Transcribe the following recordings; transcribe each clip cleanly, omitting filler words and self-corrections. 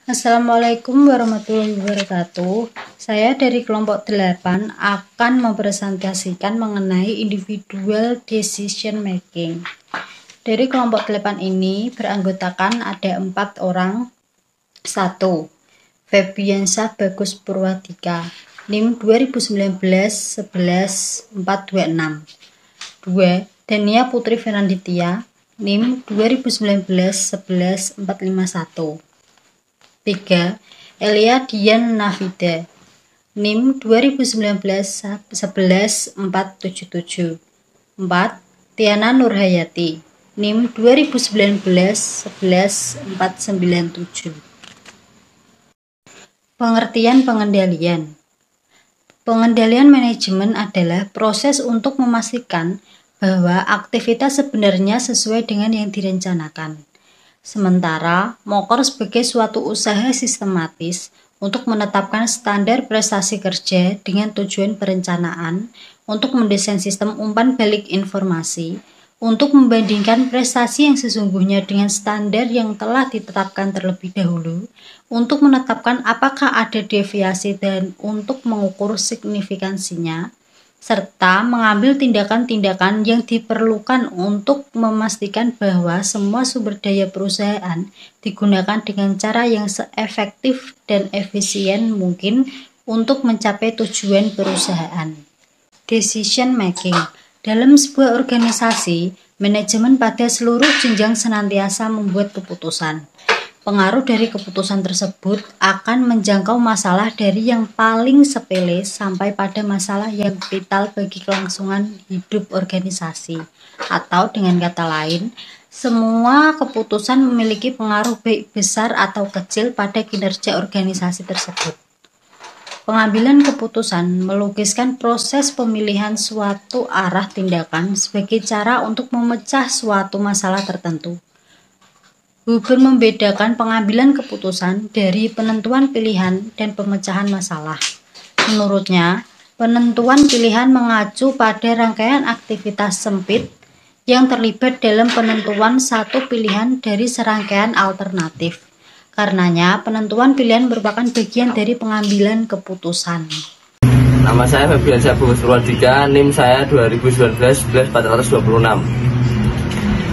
Assalamualaikum warahmatullahi wabarakatuh. Saya dari kelompok 8 akan mempresentasikan mengenai individual decision making. Dari kelompok 8 ini beranggotakan ada 4 orang. 1. Febiansyah Bagus Purwadika, NIM 2019-11426. 2. Dania Putri Fernanditya, NIM 2019-11451. 3. Elia Dian Nafida, NIM 2019-11477. 4. Tiana Nurhayati, NIM 2019-11497. Pengertian pengendalian. Pengendalian manajemen adalah proses untuk memastikan bahwa aktivitas sebenarnya sesuai dengan yang direncanakan. Sementara, MOKOR sebagai suatu usaha sistematis untuk menetapkan standar prestasi kerja dengan tujuan perencanaan, untuk mendesain sistem umpan balik informasi, untuk membandingkan prestasi yang sesungguhnya dengan standar yang telah ditetapkan terlebih dahulu, untuk menetapkan apakah ada deviasi dan untuk mengukur signifikansinya, serta mengambil tindakan-tindakan yang diperlukan untuk memastikan bahwa semua sumber daya perusahaan digunakan dengan cara yang seefektif dan efisien mungkin untuk mencapai tujuan perusahaan. Decision making. Dalam sebuah organisasi, manajemen pada seluruh jenjang senantiasa membuat keputusan. Pengaruh dari keputusan tersebut akan menjangkau masalah dari yang paling sepele sampai pada masalah yang vital bagi kelangsungan hidup organisasi. Atau dengan kata lain, semua keputusan memiliki pengaruh baik besar atau kecil pada kinerja organisasi tersebut. Pengambilan keputusan melukiskan proses pemilihan suatu arah tindakan sebagai cara untuk memecah suatu masalah tertentu. Huber membedakan pengambilan keputusan dari penentuan pilihan dan pemecahan masalah. Menurutnya, penentuan pilihan mengacu pada rangkaian aktivitas sempit yang terlibat dalam penentuan satu pilihan dari serangkaian alternatif. Karenanya, penentuan pilihan merupakan bagian dari pengambilan keputusan. Nama saya Febiansyah Bagus Purwadika, NIM saya 2019-11426.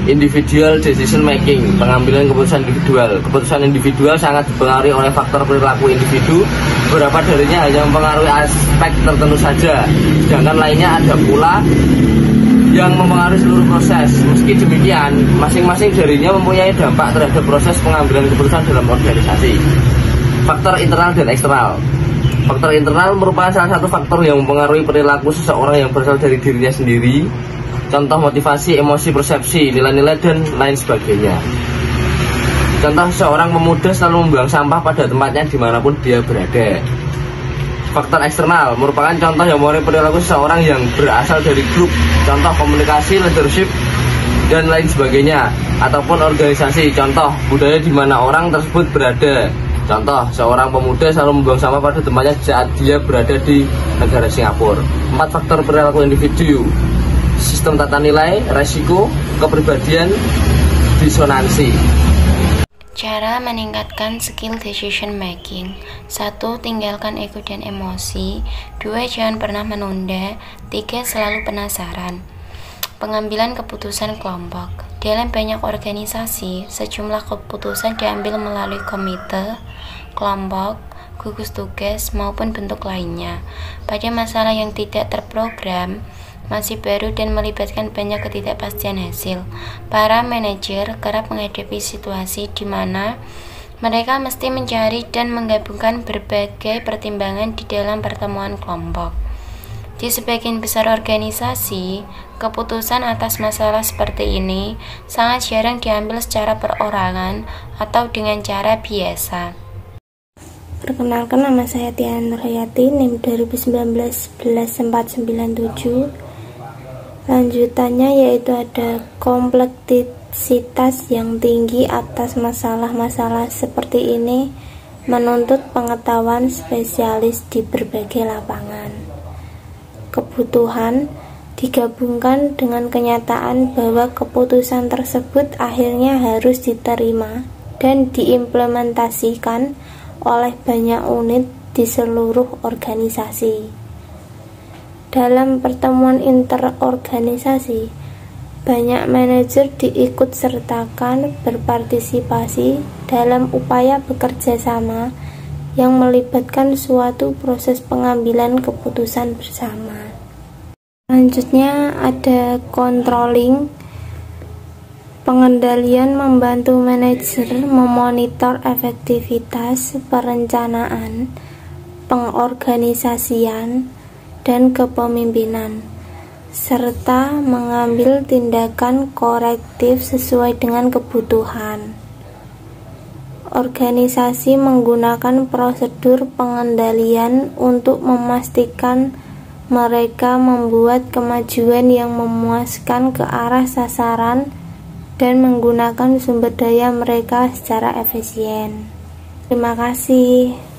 Individual decision making, pengambilan keputusan individual. Keputusan individual sangat dipengaruhi oleh faktor perilaku individu. Beberapa darinya hanya mempengaruhi aspek tertentu saja, sedangkan lainnya ada pula yang mempengaruhi seluruh proses. Meski demikian, masing-masing darinya mempunyai dampak terhadap proses pengambilan keputusan dalam organisasi. Faktor internal dan eksternal. Faktor internal merupakan salah satu faktor yang mempengaruhi perilaku seseorang yang berasal dari dirinya sendiri. Contoh motivasi, emosi, persepsi, nilai-nilai, dan lain sebagainya. Contoh seorang pemuda selalu membuang sampah pada tempatnya dimanapun dia berada. Faktor eksternal merupakan contoh yang mempengaruhi perilaku seseorang yang berasal dari grup. Contoh komunikasi, leadership, dan lain sebagainya. Ataupun organisasi. Contoh budaya di mana orang tersebut berada. Contoh seorang pemuda selalu membuang sampah pada tempatnya saat dia berada di negara Singapura. 4 faktor perilaku individu: sistem tata nilai, resiko, kepribadian, disonansi. Cara meningkatkan skill decision making. 1. Tinggalkan ego dan emosi. 2. Jangan pernah menunda. 3. Selalu penasaran. Pengambilan keputusan kelompok. Dalam banyak organisasi, sejumlah keputusan diambil melalui komite, kelompok, gugus tugas, maupun bentuk lainnya. Pada masalah yang tidak terprogram, masih baru dan melibatkan banyak ketidakpastian hasil, para manajer kerap menghadapi situasi di mana mereka mesti mencari dan menggabungkan berbagai pertimbangan di dalam pertemuan kelompok. Di sebagian besar organisasi, keputusan atas masalah seperti ini sangat jarang diambil secara perorangan atau dengan cara biasa. Perkenalkan, nama saya Tiana Nurhayati, NIM 2019-11497. Lanjutannya yaitu ada kompleksitas yang tinggi atas masalah-masalah seperti ini menuntut pengetahuan spesialis di berbagai lapangan. Kebutuhan digabungkan dengan kenyataan bahwa keputusan tersebut akhirnya harus diterima dan diimplementasikan oleh banyak unit di seluruh organisasi. Dalam pertemuan interorganisasi, banyak manajer diikut sertakan berpartisipasi dalam upaya bekerja sama yang melibatkan suatu proses pengambilan keputusan bersama. Selanjutnya ada controlling. Pengendalian membantu manajer memonitor efektivitas perencanaan, pengorganisasian, dan kepemimpinan, serta mengambil tindakan korektif sesuai dengan kebutuhan. Organisasi menggunakan prosedur pengendalian untuk memastikan mereka membuat kemajuan yang memuaskan ke arah sasaran dan menggunakan sumber daya mereka secara efisien. Terima kasih.